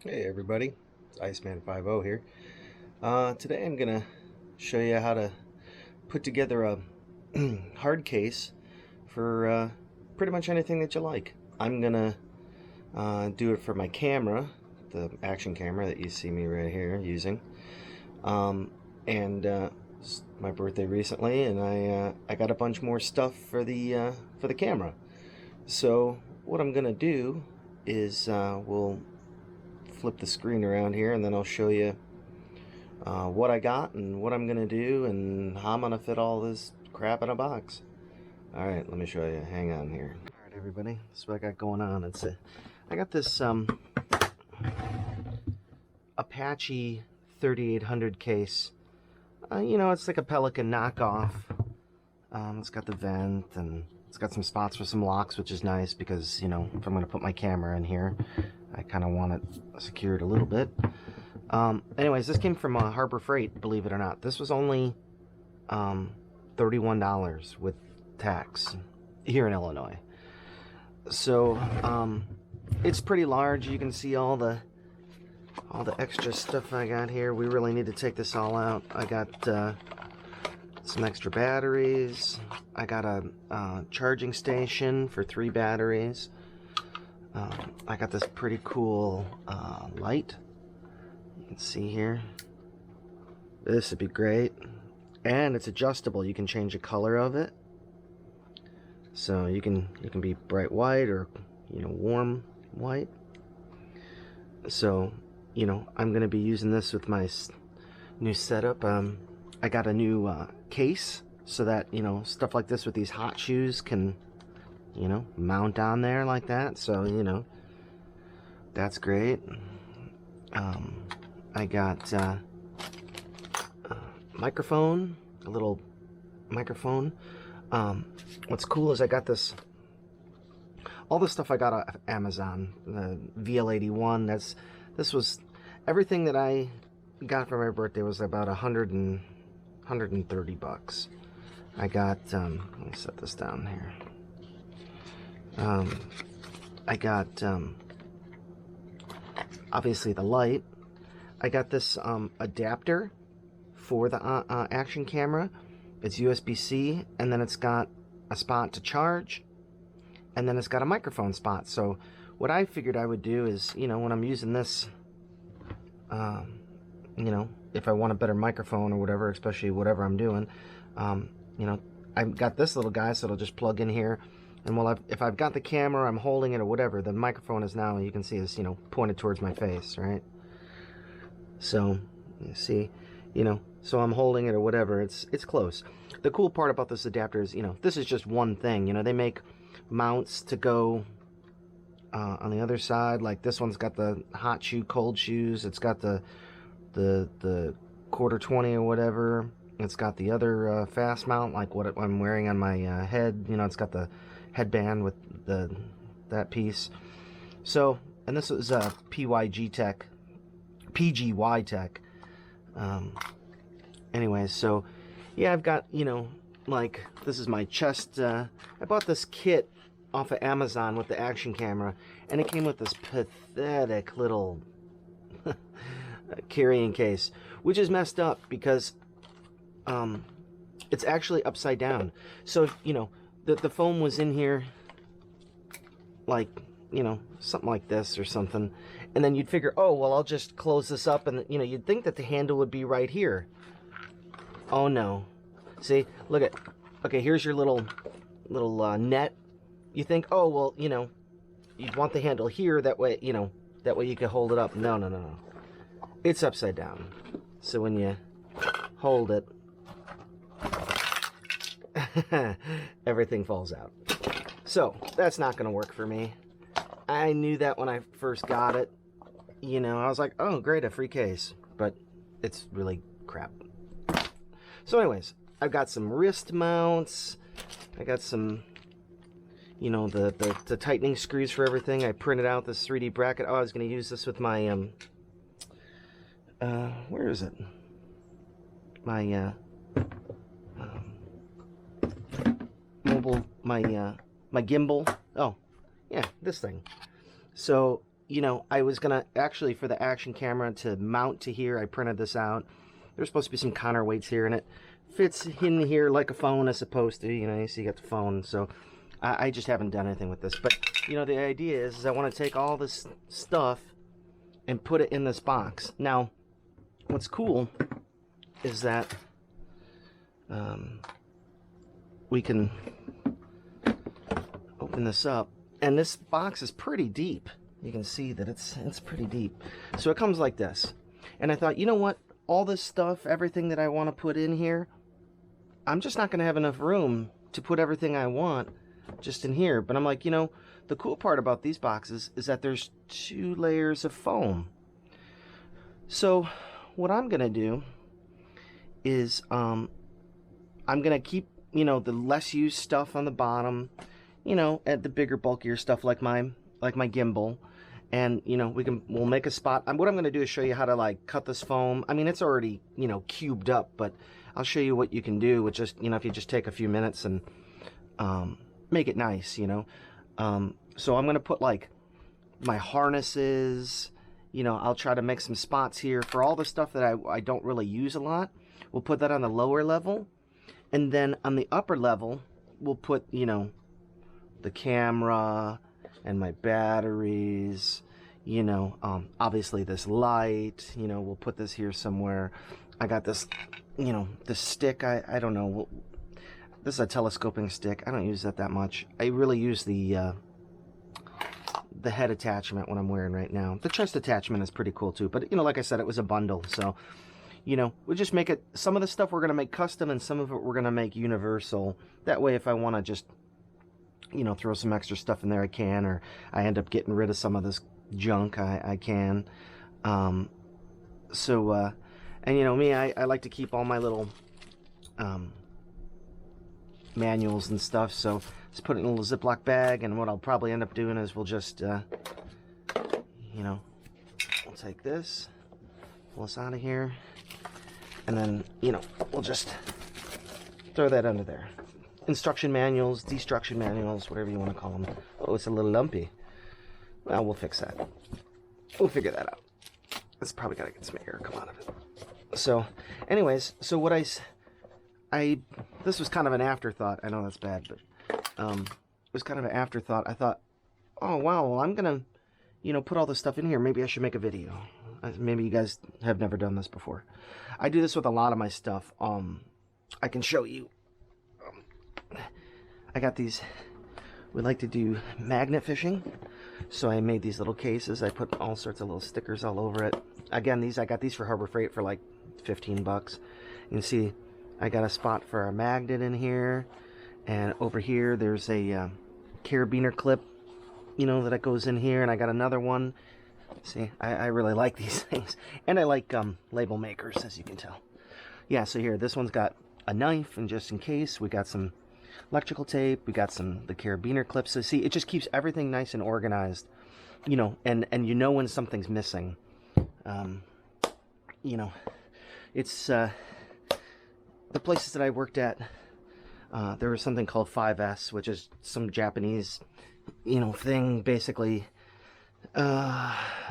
Hey everybody, it's Iceman50 here. Today I'm gonna show you how to put together a hard case for pretty much anything that you like. I'm gonna do it for my camera, the action camera that you see me right here using. And it's my birthday recently, and I got a bunch more stuff for the camera. So what I'm gonna do is we'll flip the screen around here, and then I'll show you what I got and what I'm gonna do and how I'm gonna fit all this crap in a box. Alright, let me show you. Hang on here. Alright everybody, this is what I got going on. I got this Apache 3800 case. It's like a Pelican knockoff. It's got the vent, and it's got some spots for some locks, which is nice because, if I'm going to put my camera in here, I kind of want it secured a little bit. Anyways, this came from Harbor Freight, believe it or not. This was only $31 with tax here in Illinois. So, it's pretty large. You can see all the extra stuff I got here. We really need to take this all out. I got some extra batteries. I got a charging station for 3 batteries. I got this pretty cool light. You can see here. This would be great. And it's adjustable. You can change the color of it. So you can be bright white or warm white. So I'm gonna be using this with my new setup. I got a new case so that stuff like this with these hot shoes can mount on there like that. So that's great. I got a microphone, a little microphone. What's cool is I got all this stuff I got off Amazon. The VL81. This was everything that I got for my birthday was about 130 bucks. I got let me set this down here. I got obviously the light. I got this adapter for the action camera. It's USB-C, and then it's got a spot to charge, and then it's got a microphone spot. So what I figured I would do is, when I'm using this, if I want a better microphone or whatever, especially whatever I'm doing, I've got this little guy, so it'll just plug in here. And if I've got the camera, I'm holding it or whatever, the microphone is now, you can see is, pointed towards my face, right? So, you see, so I'm holding it or whatever, it's close. The cool part about this adapter is, this is just one thing. They make mounts to go on the other side. Like this one's got the hot shoe, cold shoes. It's got the quarter 20 or whatever. It's got the other fast mount, like what I'm wearing on my head. It's got the headband with that piece. So, and this is PYG Tech, PGY Tech. Anyways, so yeah, I've got like this is my chest. I bought this kit off of Amazon with the action camera, and it came with this pathetic little carrying case, which is messed up because it's actually upside down. So the foam was in here like something like this or something, and then you'd figure, oh well, I'll just close this up, and you'd think that the handle would be right here. Oh no. See, look at, okay, here's your little net. You think, oh well, you'd want the handle here, that way that way you can hold it up. No, it's upside down. So when you hold it, everything falls out. So that's not gonna work for me. I knew that when I first got it. I was like, oh great, a free case, but it's really crap. So anyways, I've got some wrist mounts. I got some, the tightening screws for everything. I printed out this 3D bracket. Oh, I was going to use this with my, where is it? My, mobile, my gimbal. Oh, yeah, this thing. So you know, I was gonna actually, for the action camera to mount to here, I printed this out. There's supposed to be some counterweights here, and it fits in here like a phone is supposed to. You know, you see you got the phone, so I just haven't done anything with this. But you know, the idea is I want to take all this stuff and put it in this box. Now, what's cool is that we can open this up, and this box is pretty deep. You can see that it's pretty deep. So it comes like this. And I thought, you know what? All this stuff, everything that I want to put in here, I'm just not going to have enough room to put everything I want just in here. But I'm like, you know, the cool part about these boxes is that there's 2 layers of foam. So what I'm going to do is I'm going to keep, you know, the less used stuff on the bottom, you know, at the bigger, bulkier stuff like my gimbal. And, you know, we'll make a spot. What I'm going to do is show you how to, like, cut this foam. I mean, it's already, you know, cubed up, but I'll show you what you can do with just, you know, if you just take a few minutes and make it nice, you know. So I'm going to put, like, my harnesses, you know, I'll try to make some spots here for all the stuff that I don't really use a lot. We'll put that on the lower level. And then on the upper level, we'll put, you know, the camera and my batteries, you know, obviously this light, you know, we'll put this here somewhere. I got this, you know, this stick, I don't know, this is a telescoping stick. I don't use that much. I really use the head attachment when I'm wearing right now. The chest attachment is pretty cool too, but, you know, like I said, it was a bundle, so, you know, we'll just make it, some of the stuff we're going to make custom and some of it we're going to make universal. That way, if I want to just, you know, throw some extra stuff in there, I can, or I end up getting rid of some of this junk, I can. And you know me, I like to keep all my little manuals and stuff, so just put it in a little Ziploc bag, and what I'll probably end up doing is we'll just, you know, we'll take this, pull this out of here, and then, you know, we'll just throw that under there. Instruction manuals, destruction manuals, whatever you want to call them. Oh, it's a little lumpy. Well, we'll fix that. We'll figure that out. It's probably got to get some air come out of it. So, anyways, so what this was kind of an afterthought. I know that's bad, but it was kind of an afterthought. I thought, oh, wow, well, I'm going to, you know, put all this stuff in here. Maybe I should make a video. Maybe you guys have never done this before. I do this with a lot of my stuff. I can show you. I got these, we like to do magnet fishing, so I made these little cases. I put all sorts of little stickers all over it. Again, I got these for Harbor Freight for like 15 bucks. You can see I got a spot for a magnet in here, and over here there's a carabiner clip, you know, that goes in here, and I got another one. See, I really like these things, and I like label makers, as you can tell. Yeah, so here, this one's got a knife, and just in case, we got some electrical tape, we got the carabiner clips. So see, it just keeps everything nice and organized, you know, and you know when something's missing. You know, it's the places that I worked at, there was something called 5S, which is some Japanese, you know, thing. Basically,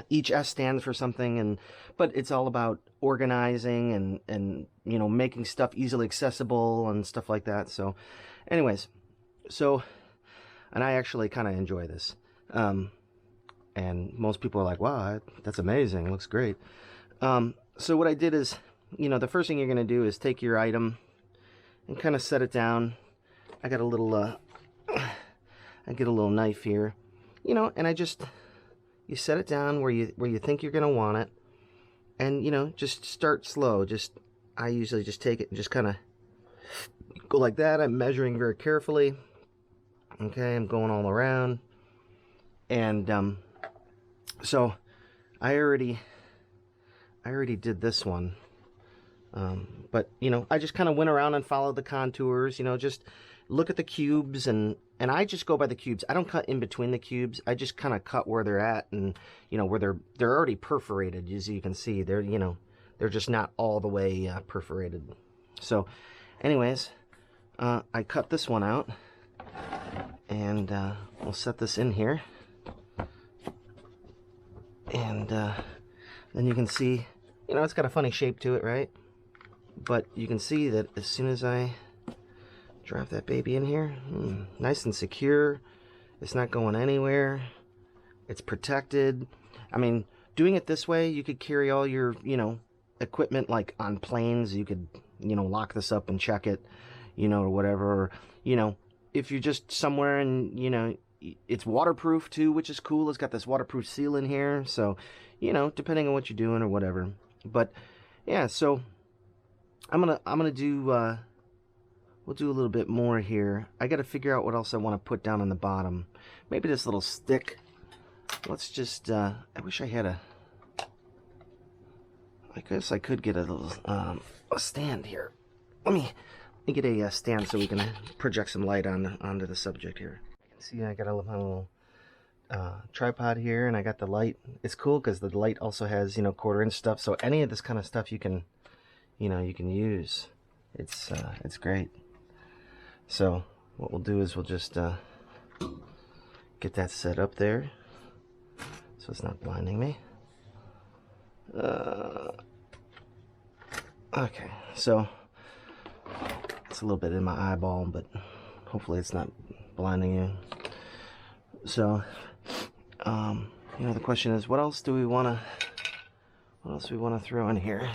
each S stands for something, but it's all about organizing and you know, making stuff easily accessible and stuff like that. So anyways, and I actually kind of enjoy this, and most people are like, wow, that's amazing, looks great. So what I did is, you know, the first thing you're going to do is take your item and kind of set it down. I got a little I get a little knife here, you know, and you set it down where you think you're going to want it, and, you know, just start slow. I usually just take it and just kind of go like that. I'm measuring very carefully. Okay, I'm going all around, and so I already did this one, but, you know, I just kind of went around and followed the contours. You know, just look at the cubes, and I just go by the cubes. I don't cut in between the cubes. I just kind of cut where they're at, and, you know, where they're already perforated. As you can see, they're, you know, they're just not all the way perforated. So anyways, I cut this one out, and we'll set this in here. And then you can see, you know, it's got a funny shape to it, right? But you can see that as soon as I drop that baby in here, nice and secure. It's not going anywhere. It's protected. I mean, doing it this way, you could carry all your, you know, equipment like on planes. You could, you know, lock this up and check it, you know, or whatever. Or, you know, if you're just somewhere and, you know, it's waterproof too, which is cool. It's got this waterproof seal in here. So, you know, depending on what you're doing or whatever. But yeah, so I'm gonna do, we'll do a little bit more here. I got to figure out what else I want to put down on the bottom. Maybe this little stick. Let's just, I wish I had I guess I could get a little, a stand here. Let me get a stand so we can project some light onto the subject here. You can see I got a little tripod here, and I got the light. It's cool because the light also has, you know, 1/4 inch stuff. So any of this kind of stuff you can, you know, you can use. It's great. So what we'll do is we'll just get that set up there so it's not blinding me. Okay, so it's a little bit in my eyeball, but hopefully it's not blinding you. So you know, the question is, what else do we want to throw in here?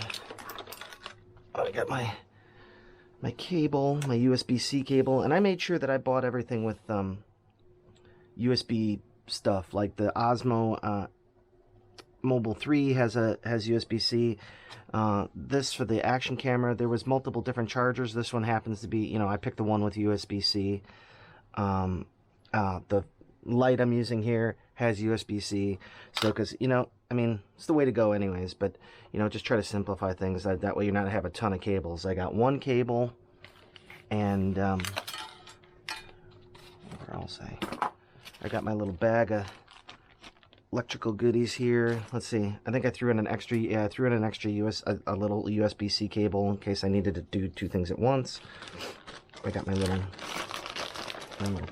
Oh, I got my cable, my USB-C cable, and I made sure that I bought everything with USB stuff. Like the Osmo Mobile 3 has USB-C. This for the action camera, there was multiple different chargers. This one happens to be, you know, I picked the one with USB-C. The light I'm using here has USB-C. So, because, you know, I mean, it's the way to go anyways, but, you know, just try to simplify things. That way you're not have a ton of cables. I got one cable, and, what else I got my little bag of electrical goodies here. Let's see. I think I threw in an extra, yeah, I threw in an extra a little USB-C cable in case I needed to do two things at once. I got my little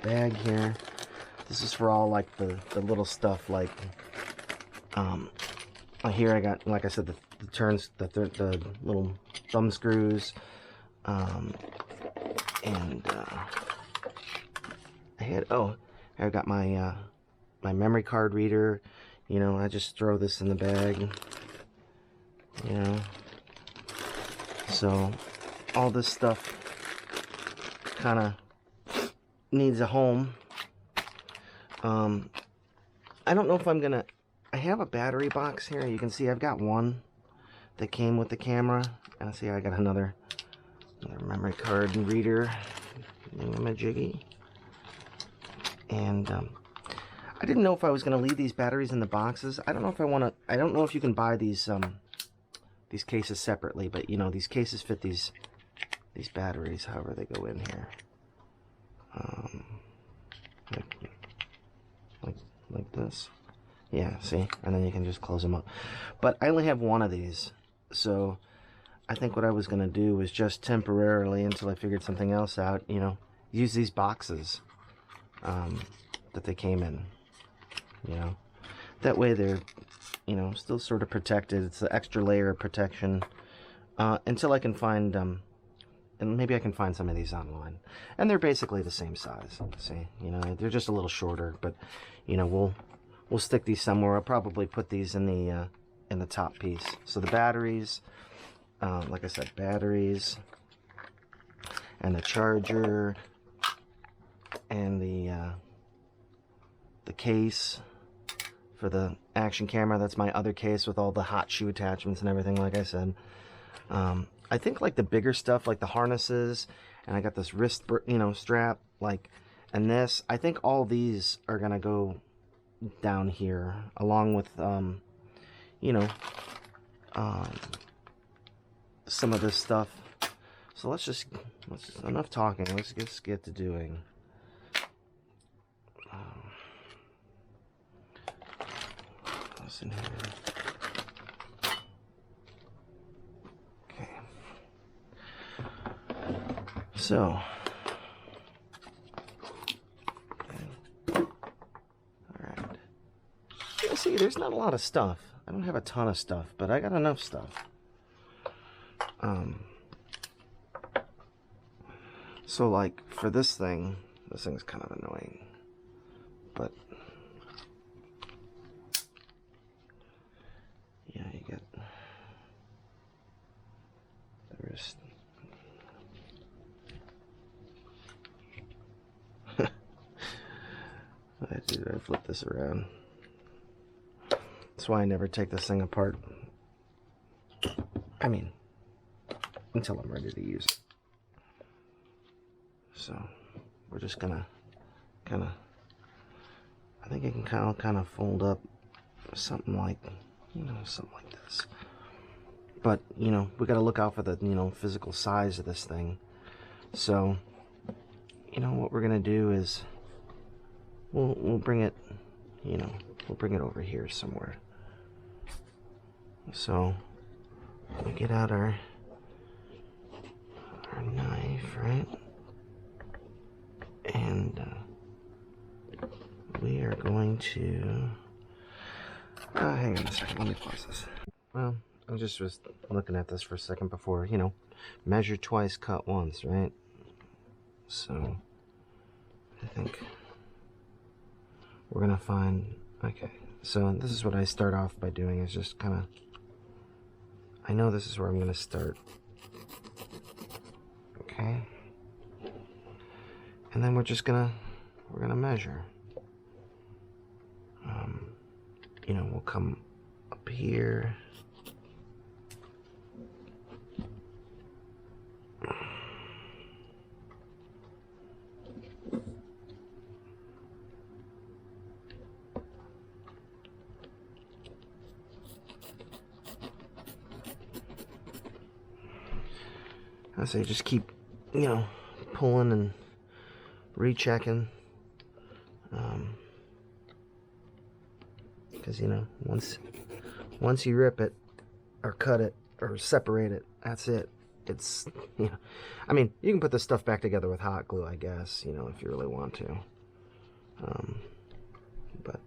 bag here. This is for all, like, the little stuff, like, here I got, like I said, the turns, the little thumb screws, and, I got my, my memory card reader. You know, I just throw this in the bag, you know. So, all this stuff kind of needs a home. I don't know if I'm gonna, I have a battery box here. You can see I've got one that came with the camera, and see I got another memory card reader, jiggy. And I didn't know if I was gonna leave these batteries in the boxes. I don't know if I want to. I don't know if you can buy these cases separately, but you know, these cases fit these batteries however they go in here. Like this. Yeah, see? And then you can just close them up. But I only have one of these, so I think what I was going to do was just temporarily, until I figured something else out, you know, use these boxes that they came in, you know. That way they're, you know, still sort of protected. It's an extra layer of protection until I can find, and maybe I can find some of these online. And they're basically the same size, see? You know, they're just a little shorter, but, you know, we'll stick these somewhere. I'll probably put these in the top piece. So the batteries, like I said, batteries, and the charger, and the case for the action camera. That's my other case with all the hot shoe attachments and everything, like I said. I think like the bigger stuff, like the harnesses, and I got this wrist, you know, strap, like, and this, I think all these are gonna go down here, along with, you know, some of this stuff. So let's enough talking, let's just get to doing. What's in here? Okay. So, see, there's not a lot of stuff. I don't have a ton of stuff, but I got enough stuff. So like for this thing's kind of annoying, but yeah, you get the wrist. I flip this around. That's why I never take this thing apart. I mean, until I'm ready to use it. So we're just gonna I think it can kind of fold up something like, something like this. But, we got to look out for the, physical size of this thing. So, what we're going to do is we'll bring it, we'll bring it over here somewhere. So, we get out our knife, right? And we are going to hang on a second, let me pause this. Well, I just was looking at this for a second before, measure twice, cut once, right? So I think we're gonna find, okay, so this is what I start off by doing, is just kind of, I know this is where I'm gonna start, okay, and then we're gonna measure. We'll come up here. I say just keep, pulling and rechecking. Because once you rip it or cut it or separate it, that's it. It's, I mean, you can put this stuff back together with hot glue, I guess, if you really want to. But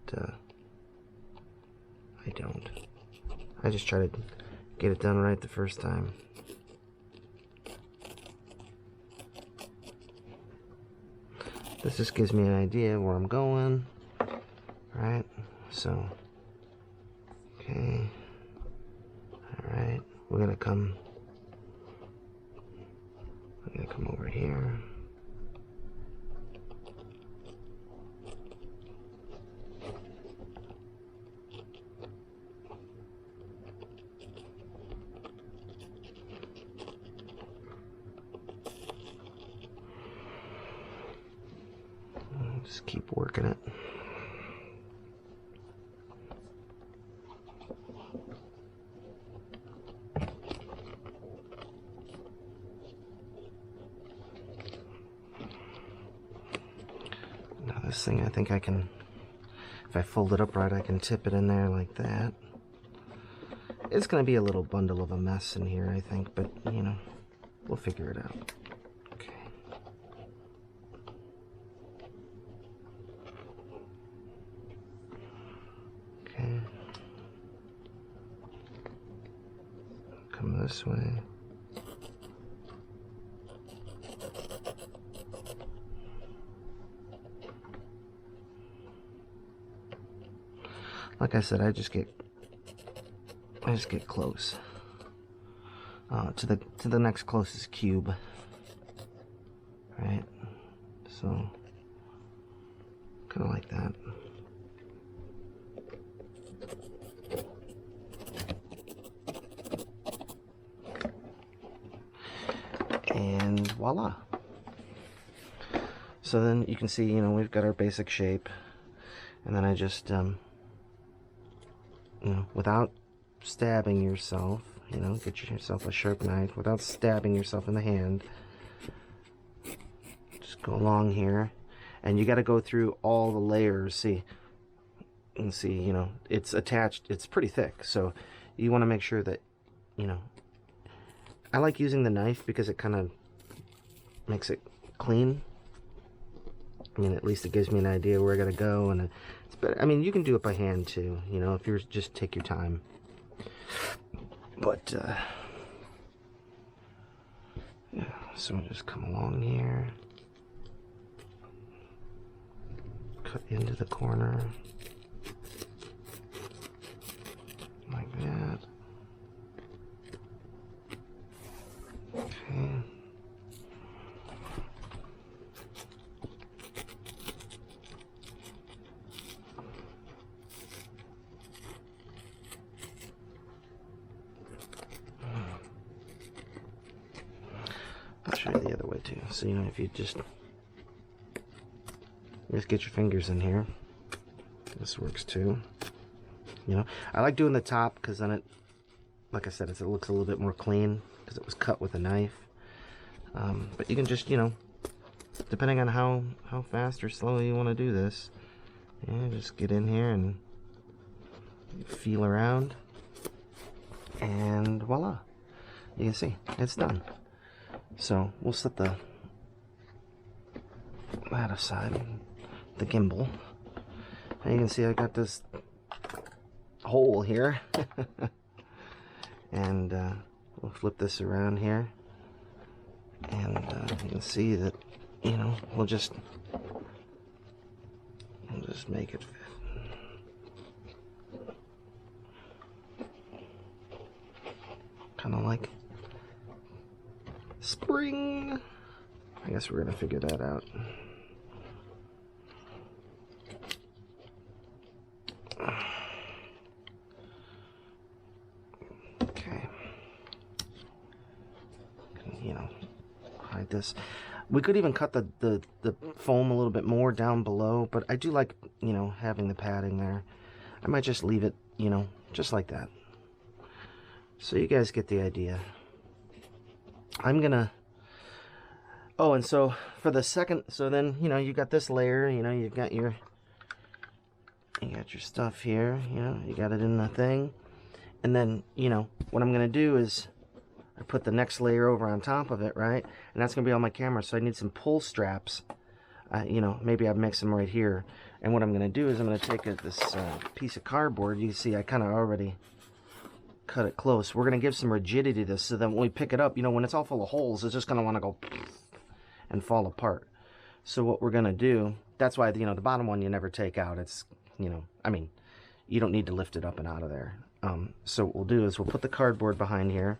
I don't. I just try to get it done right the first time. This just gives me an idea where I'm going, right? So, okay, all right, we're gonna come over here. Just keep working it. Now this thing, I think I can, if I fold it up right, I can tip it in there like that. It's going to be a little bundle of a mess in here, I think, but, we'll figure it out. Okay. Okay. Come this way. Like I said, I just get close to the next closest cube, right? So kind of like that. And voila. So then you can see, we've got our basic shape, and then I just without stabbing yourself, get yourself a sharp knife without stabbing yourself in the hand. Just go along here, and you got to go through all the layers. See, you can see, it's attached, it's pretty thick, so you want to make sure that, I like using the knife because it kind of makes it clean. mean, at least it gives me an idea where I gotta go, and it's better. I mean, you can do it by hand too, you know, if you're just take your time. But yeah, so I'll just come along here, cut into the corner like that. Okay. I'll show you the other way too. So, you know, if you just get your fingers in here, this works too. You know, I like doing the top because then it, like I said, it looks a little bit more clean because it was cut with a knife. But you can just, you know, depending on how fast or slow you want to do this, yeah, just get in here and feel around, and voila, you can see it's done. So we'll set that aside, the gimbal, and you can see I got this hole here. And we'll flip this around here, and you can see that, you know, we'll just make it fit. Kind of like spring. I guess we're gonna figure that out. Okay. You know, hide this. We could even cut the foam a little bit more down below, but I do like, you know, having the padding there. I might just leave it, you know, just like that. So you guys get the idea. I'm gonna, oh, and so for the second, so then, you know, you got this layer, you know, you got your stuff here, you know, you got it in the thing. And then, you know, what I'm gonna do is I put the next layer over on top of it, right? And that's gonna be on my camera, so I need some pull straps. You know, maybe I'll make some right here. And what I'm gonna do is I'm gonna take this piece of cardboard. You can see I kind of already cut it close. We're going to give some rigidity to this, so that when we pick it up, you know, when it's all full of holes, it's just going to want to go and fall apart. So what we're going to do, that's why, you know, the bottom one you never take out. It's, you know, I mean, you don't need to lift it up and out of there. So what we'll do is we'll put the cardboard behind here,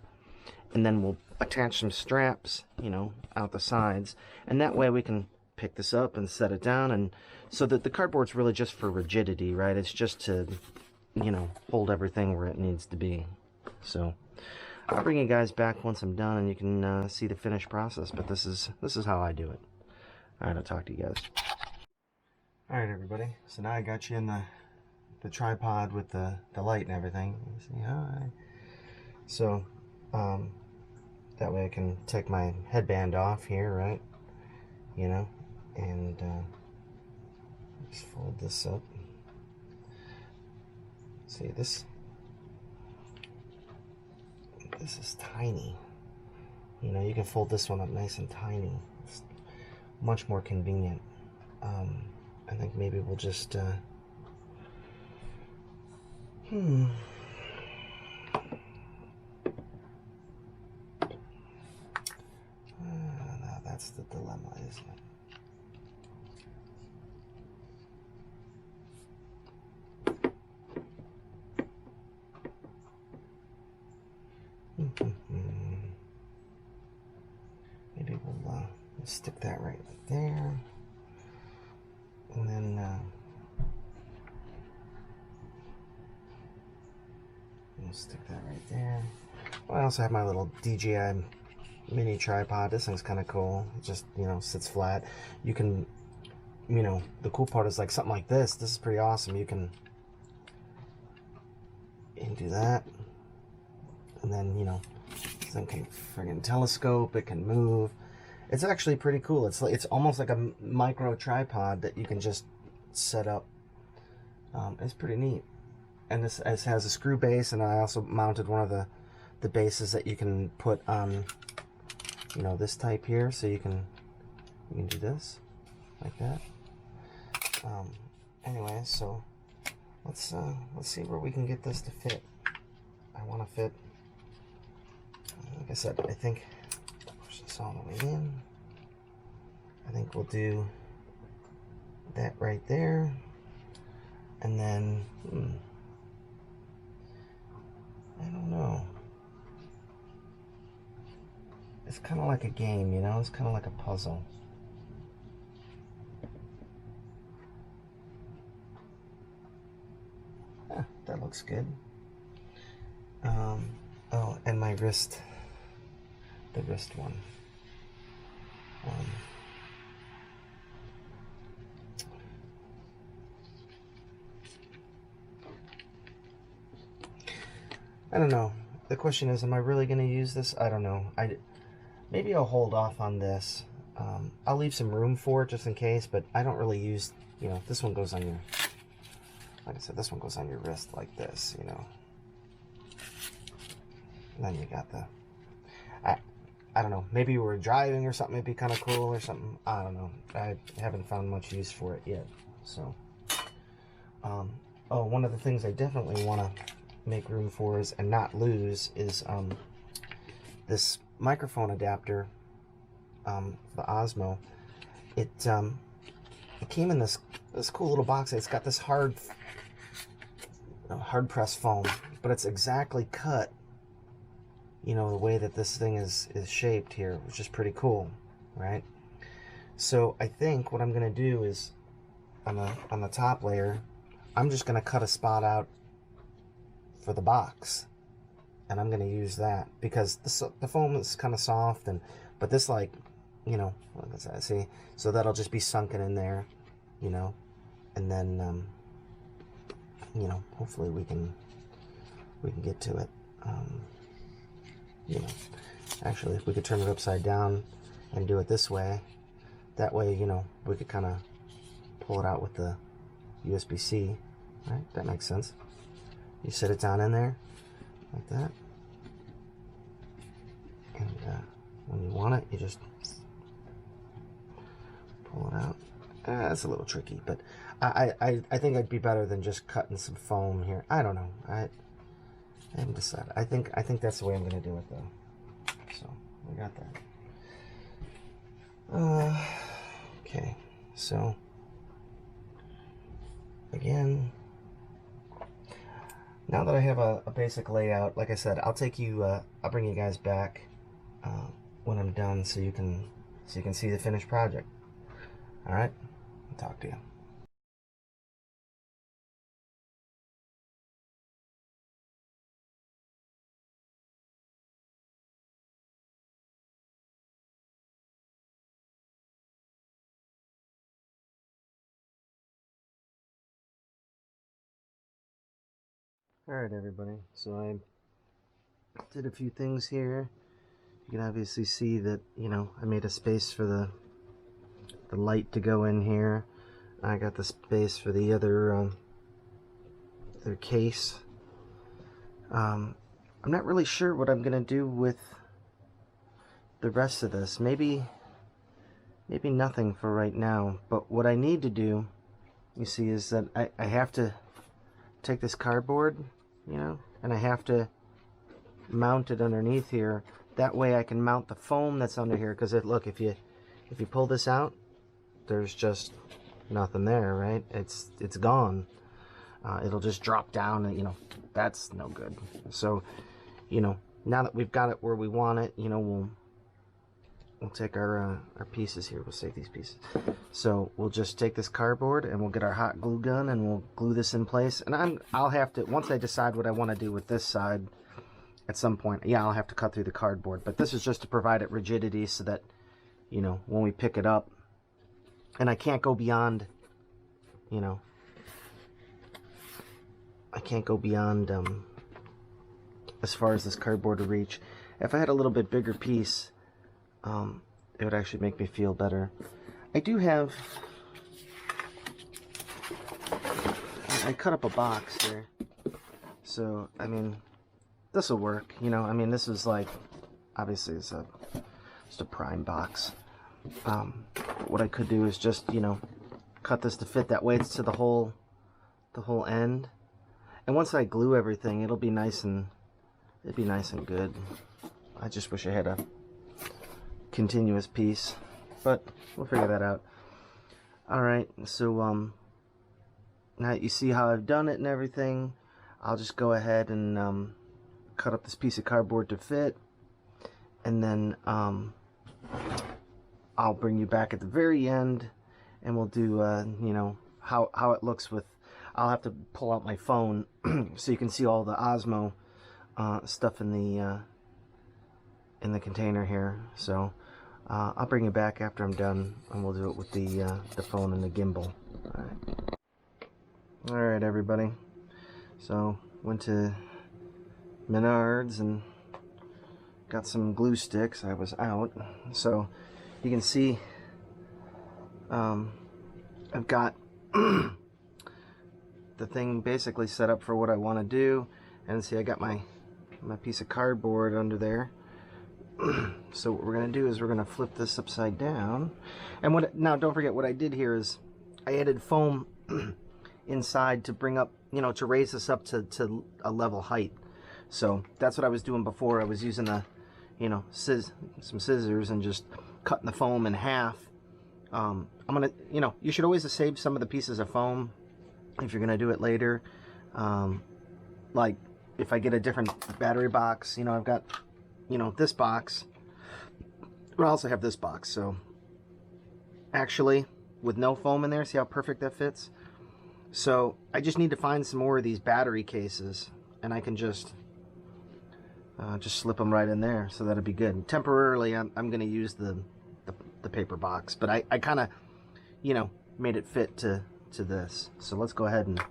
and then we'll attach some straps, you know, out the sides, and that way we can pick this up and set it down. And so that the cardboard's really just for rigidity, right? It's just to, you know, hold everything where it needs to be. So I'll bring you guys back once I'm done, and you can see the finished process. But this is how I do it. All right, I'll talk to you guys. All right, everybody. So now I got you in the tripod with the light and everything. Say hi. So that way I can take my headband off here, right? You know, and just fold this up. See, this is tiny. You know, you can fold this one up nice and tiny. It's much more convenient. I think maybe we'll just now that's the dilemma, isn't it? Maybe we'll stick that right there, and then we'll stick that right there. Well, I also have my little DJI mini tripod. This thing's kind of cool. It just, you know, sits flat. You can, you know, the cool part is like something like this. This is pretty awesome. You can do that. And then, you know, this thing can friggin' telescope. It can move. It's actually pretty cool. It's almost like a micro tripod that you can just set up. It's pretty neat. And this has a screw base, and I also mounted one of the bases that you can put on, you know, this type here. So you can do this like that. Anyway, so let's see where we can get this to fit. I want to fit, like I said, I think push this all the way in. I think we'll do that right there, and then I don't know. It's kind of like a game, you know. It's kind of like a puzzle. That looks good. Oh, and my wrist, the wrist one. I don't know. The question is, am I really going to use this? I don't know. Maybe I'll hold off on this. I'll leave some room for it just in case, but I don't really use, you know, this one goes on your, like I said, this one goes on your wrist like this, you know. And then you got the, I don't know, maybe you were driving or something, it'd be kind of cool or something. I don't know. I haven't found much use for it yet. So, oh, one of the things I definitely want to make room for is, and not lose, is this microphone adapter, the Osmo. It came in this cool little box. It's got this hard press foam, but it's exactly cut, you know, the way that this thing is shaped here, which is pretty cool, right? So I think what I'm gonna do is on the top layer, I'm just gonna cut a spot out for the box, and I'm gonna use that because the foam is kind of soft, but this, like, you know, like I said, see, so that'll just be sunken in there, you know, and then you know, hopefully we can get to it. You know, actually, if we could turn it upside down and do it this way, that way, you know, we could kind of pull it out with the USB-C, right? That makes sense. You set it down in there like that, and when you want it, you just pull it out. That's a little tricky, but I think I'd be better than just cutting some foam here. I don't know. I haven't decided. I think that's the way I'm going to do it, though. So we got that. Okay. So again, now that I have a basic layout, like I said, I'll bring you guys back when I'm done, so you can see the finished project. All right. I'll talk to you. Alright, everybody, so I did a few things here. You can obviously see that, you know, I made a space for the light to go in here. I got the space for the other case. I'm not really sure what I'm gonna do with the rest of this. Maybe nothing for right now, but what I need to do, you see, is that I have to take this cardboard, you know, and I have to mount it underneath here. That way I can mount the foam that's under here, because look, if you pull this out, there's just nothing there, right? It's gone. It'll just drop down, and, you know, that's no good. So, you know, now that we've got it where we want it, you know, we'll take our pieces here. We'll save these pieces. So we'll just take this cardboard and we'll get our hot glue gun and we'll glue this in place. And I'll have to, once I decide what I want to do with this side at some point, yeah, I'll have to cut through the cardboard. But this is just to provide it rigidity so that, you know, when we pick it up, and I can't go beyond, you know, I can't go beyond as far as this cardboard to reach. If I had a little bit bigger piece, it would actually make me feel better. I do have, I cut up a box here, so I mean, this will work, you know. I mean, this is like, obviously it's just a prime box. What I could do is just, you know, cut this to fit that way. It's to the whole end. And once I glue everything, it'll be nice and good. I just wish I had a continuous piece, but we'll figure that out. All right, so now you see how I've done it and everything. I'll just go ahead and cut up this piece of cardboard to fit, and then I'll bring you back at the very end, and we'll do you know, how it looks with. I'll have to pull out my phone so you can see all the Osmo stuff in the container here. So I'll bring you back after I'm done, and we'll do it with the phone and the gimbal. All right, everybody. So went to Menards and got some glue sticks. I was out, so you can see I've got the thing basically set up for what I want to do, and see I got my piece of cardboard under there. So what we're gonna do is we're gonna flip this upside down, and now don't forget what I did here is I added foam inside to bring up, you know, to raise this up to a level height. So that's what I was doing before. I was using you know, some scissors and just cutting the foam in half. I'm gonna, you know, you should always save some of the pieces of foam if you're gonna do it later. Like if I get a different battery box, you know, I've got, you know, this box, but I also have this box. So actually with no foam in there, see how perfect that fits? So I just need to find some more of these battery cases, and I can just slip them right in there, so that'll be good. And temporarily I'm going to use the paper box, but I kind of, you know, made it fit to this. So let's go ahead and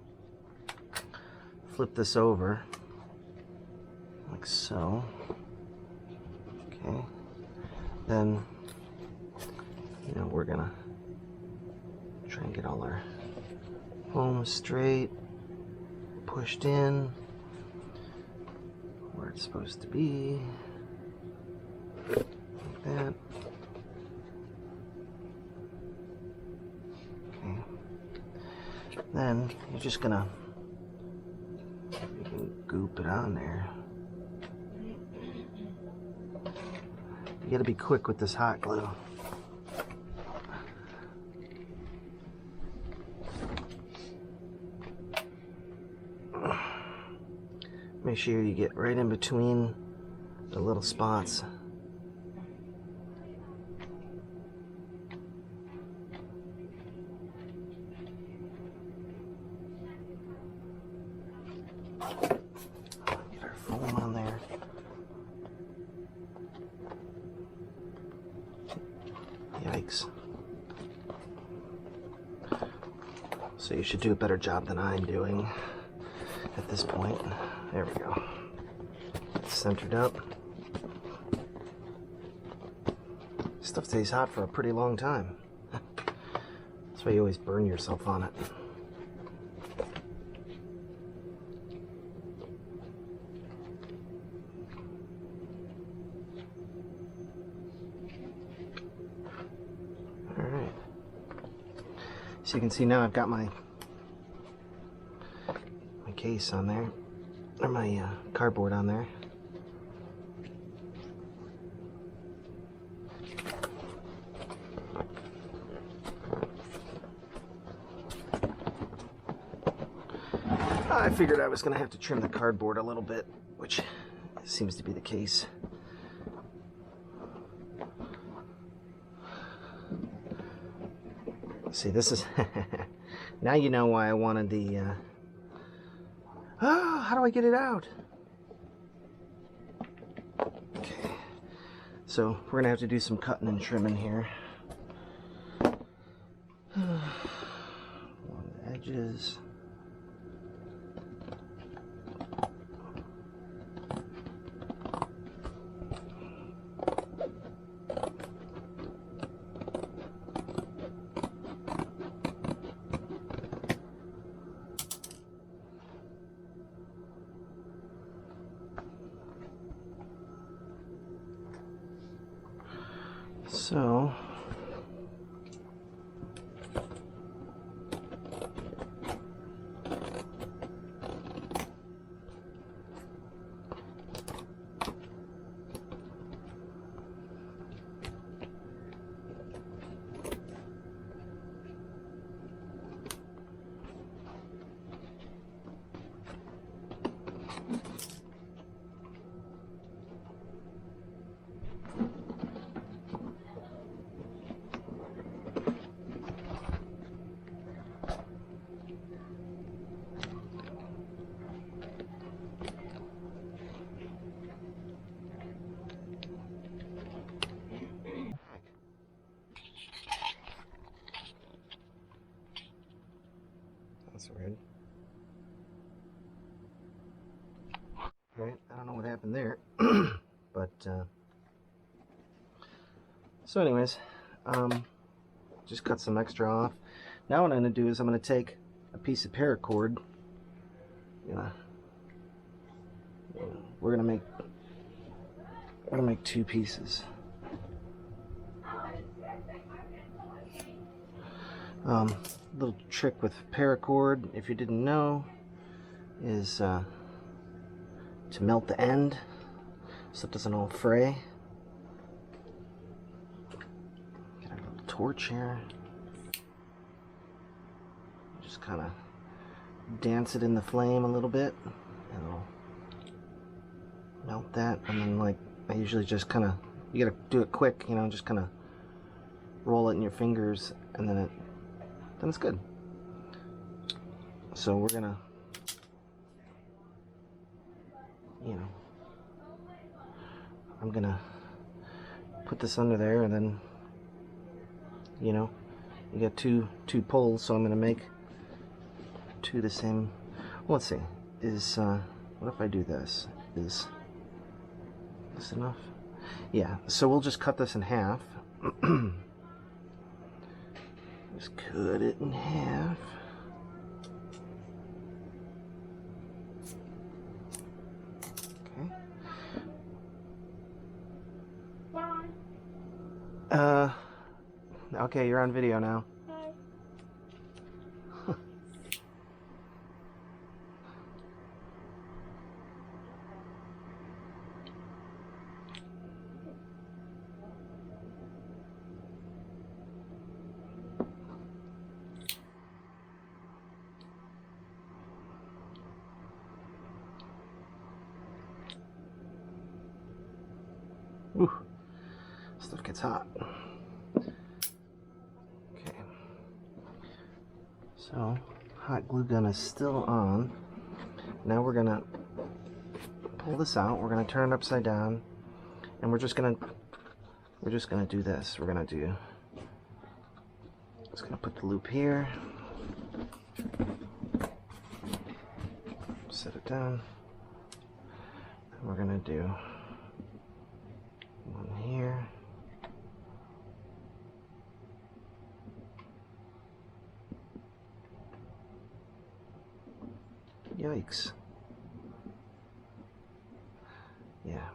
flip this over like so. Okay, then, you know, we're gonna try and get all our foam straight, pushed in where it's supposed to be, like that. Okay. Then you're just gonna, you can goop it on there. You gotta be quick with this hot glue. Make sure you get right in between the little spots. Get our foam on there. Yikes. So you should do a better job than I'm doing at this point. There we go. It's centered up. Stuff stays hot for a pretty long time. That's why you always burn yourself on it. Alright. So you can see now I've got my case on there, or my cardboard on there. I figured I was going to have to trim the cardboard a little bit, which seems to be the case. See, this is now you know why I wanted the how do I get it out? Okay, so we're gonna have to do some cutting and trimming here. Along the edges. So Okay, I don't know what happened there. But, so anyways, just cut some extra off. Now what I'm going to do is I'm going to take a piece of paracord. We're going to make two pieces. Little trick with paracord, if you didn't know, is to melt the end so it doesn't all fray. Get a little torch here. Just kind of dance it in the flame a little bit, and it'll melt that. And then, like, I usually just kind of, you gotta do it quick, you know, just kind of roll it in your fingers, and then it's good. So we're gonna, you know, I'm gonna put this under there, and then, you know, you got two poles, so I'm gonna make two the same. Well, let's see, what if I do this? Is this enough? Yeah, so we'll just cut this in half. Just cut it in half. Okay. Okay, you're on video now. Ooh, stuff gets hot. Okay, so hot glue gun is still on. Now we're gonna pull this out. We're gonna turn it upside down, and we're just gonna do this. We're gonna just gonna put the loop here. Set it down. And we're gonna do one here. Yikes. Yeah.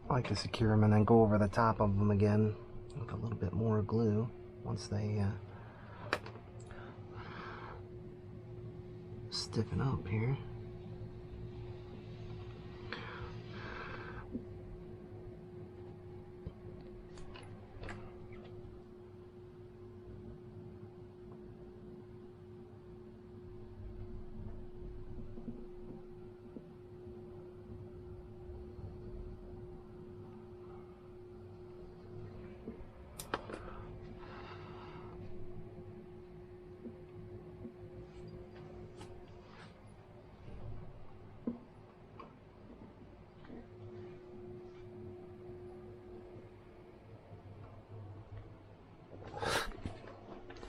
I like to secure them and then go over the top of them again with a little bit more glue once they stiffen up here.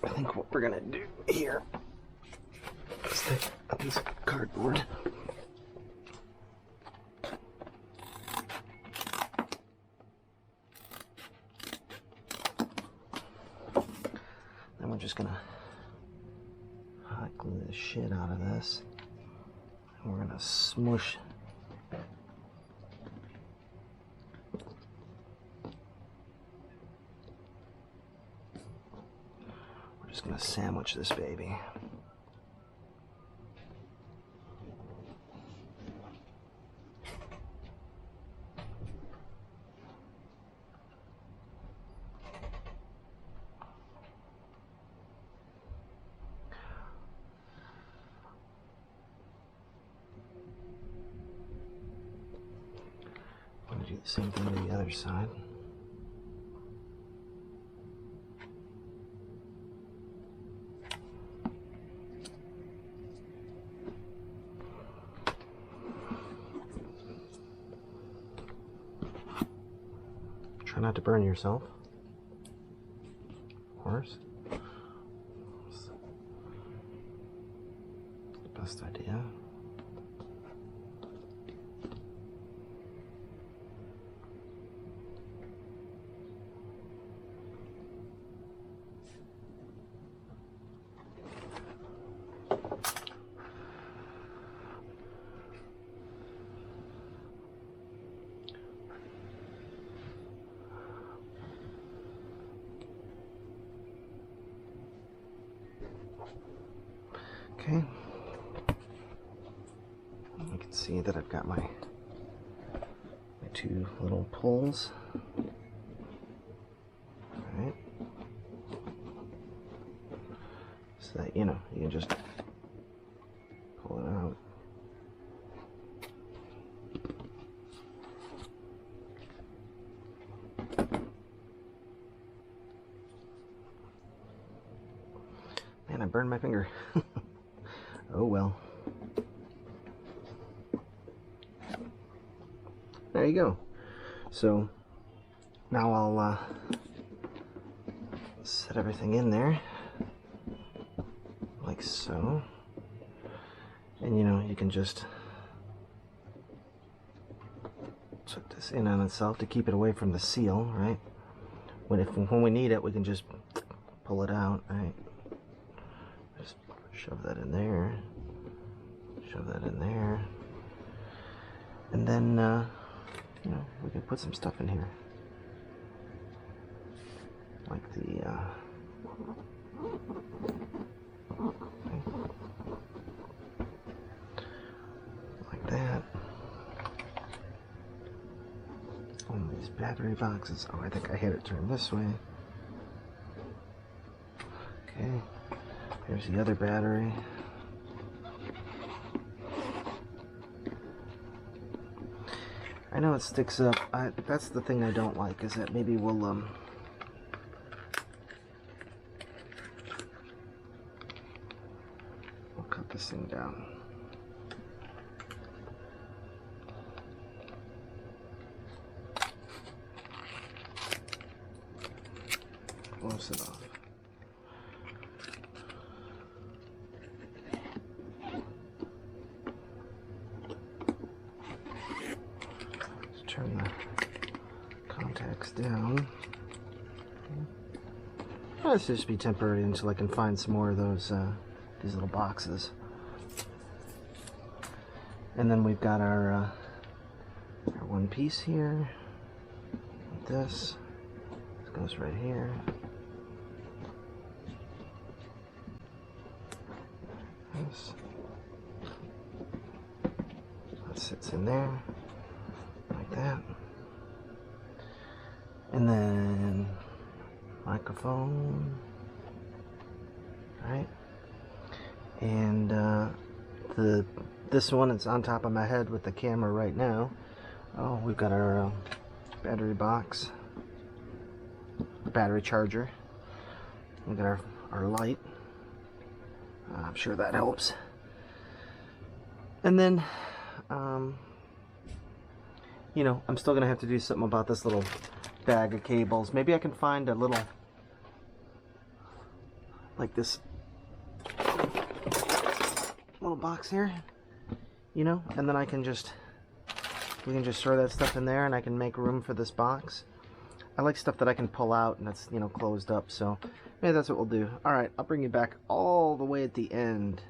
I think what we're gonna do here is take a piece of cardboard. Then we're just gonna hot glue the shit out of this. And we're gonna smush just gonna sandwich this baby. I'm gonna do the same thing to the other side. Try not to burn yourself, of course. It's the best idea. Okay, you can see that I've got my two little pulls. Alright, so that, you know, you can just pull it out. Man, I burned my finger. Oh well. There you go. So now I'll set everything in there like so, and you know, you can just tuck this in on itself to keep it away from the seal, right? When we need it, we can just pull it out, right? Just shove that in there, shove that in there, and then you know, we can put some stuff in here, like the like that. On these battery boxes. Oh, I think I had it turned this way. Okay, here's the other battery. I know it sticks up. That's the thing I don't like, is that maybe we'll cut this thing down. Close it off. Turn the contacts down. This should just be temporary until I can find some more of those these little boxes. And then we've got our one piece here. Like this goes right here. This. That sits in there. Like that. And then microphone, right? And this one is on top of my head with the camera right now. Oh, we've got our battery box, battery charger. We've got our light. I'm sure that helps. And then you know, I'm still gonna have to do something about this little bag of cables. Maybe I can find a little like this little box here, you know, and then we can just throw that stuff in there, and I can make room for this box. I like stuff that I can pull out and that's, you know, closed up, so maybe that's what we'll do. Alright, I'll bring you back all the way at the end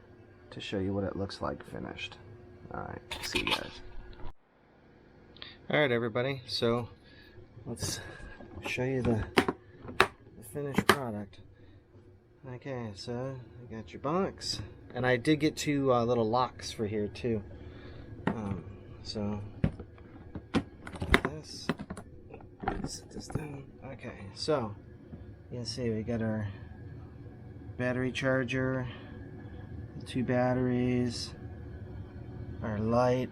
to show you what it looks like finished. Alright, see you guys. Alright everybody, so let's show you the finished product. Okay, so you got your box, and I did get two little locks for here too. So this, set this down. Okay, so you can see we got our battery charger, 2 batteries, our light.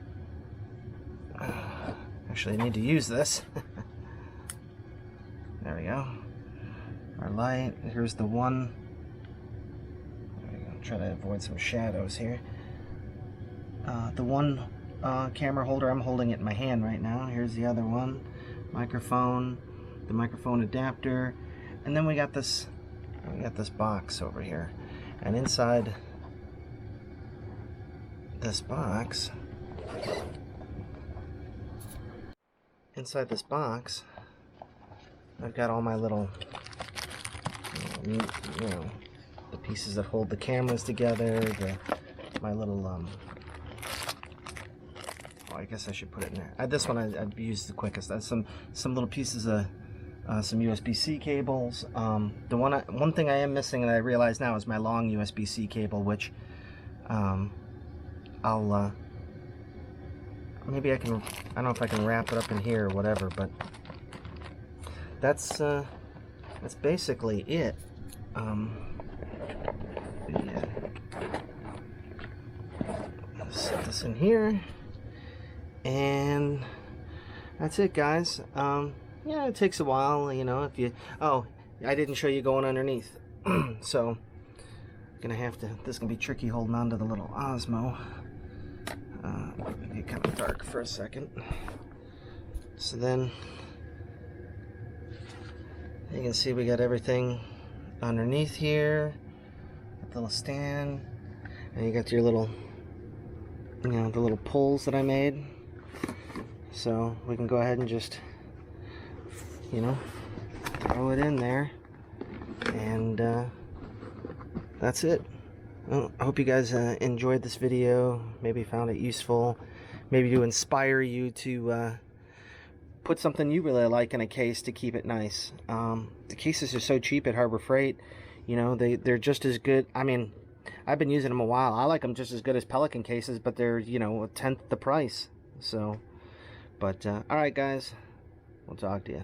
Actually, I need to use this. There we go. Our light. Here's the one. There we go. Try to avoid some shadows here. The one camera holder, I'm holding it in my hand right now. Here's the other one. Microphone, the microphone adapter, and then we got this box over here. And inside this box, I've got all my little, you know, the pieces that hold the cameras together, my little, oh, I guess I should put it in there. This one I'd use the quickest. That's some little pieces of, some USB-C cables. One thing I am missing, and I realize now, is my long USB-C cable, which, I'll, maybe I don't know if I can wrap it up in here or whatever, but that's basically it. Yeah. Set this in here, and that's it, guys. Yeah, it takes a while, you know. If you, oh, I didn't show you going underneath, so gonna have to. This is gonna be tricky holding on to the little Osmo. Get kind of dark for a second. So then you can see we got everything underneath here. Got the little stand, and you got your little, you know, the little pulls that I made. So we can go ahead and just, you know, throw it in there, and that's it. Well, I hope you guys enjoyed this video, maybe found it useful, maybe to inspire you to put something you really like in a case to keep it nice. The cases are so cheap at Harbor Freight, you know, they're just as good. I mean, I've been using them a while. I like them just as good as Pelican cases, but they're, you know, 1/10 the price. So, but alright guys, we'll talk to you.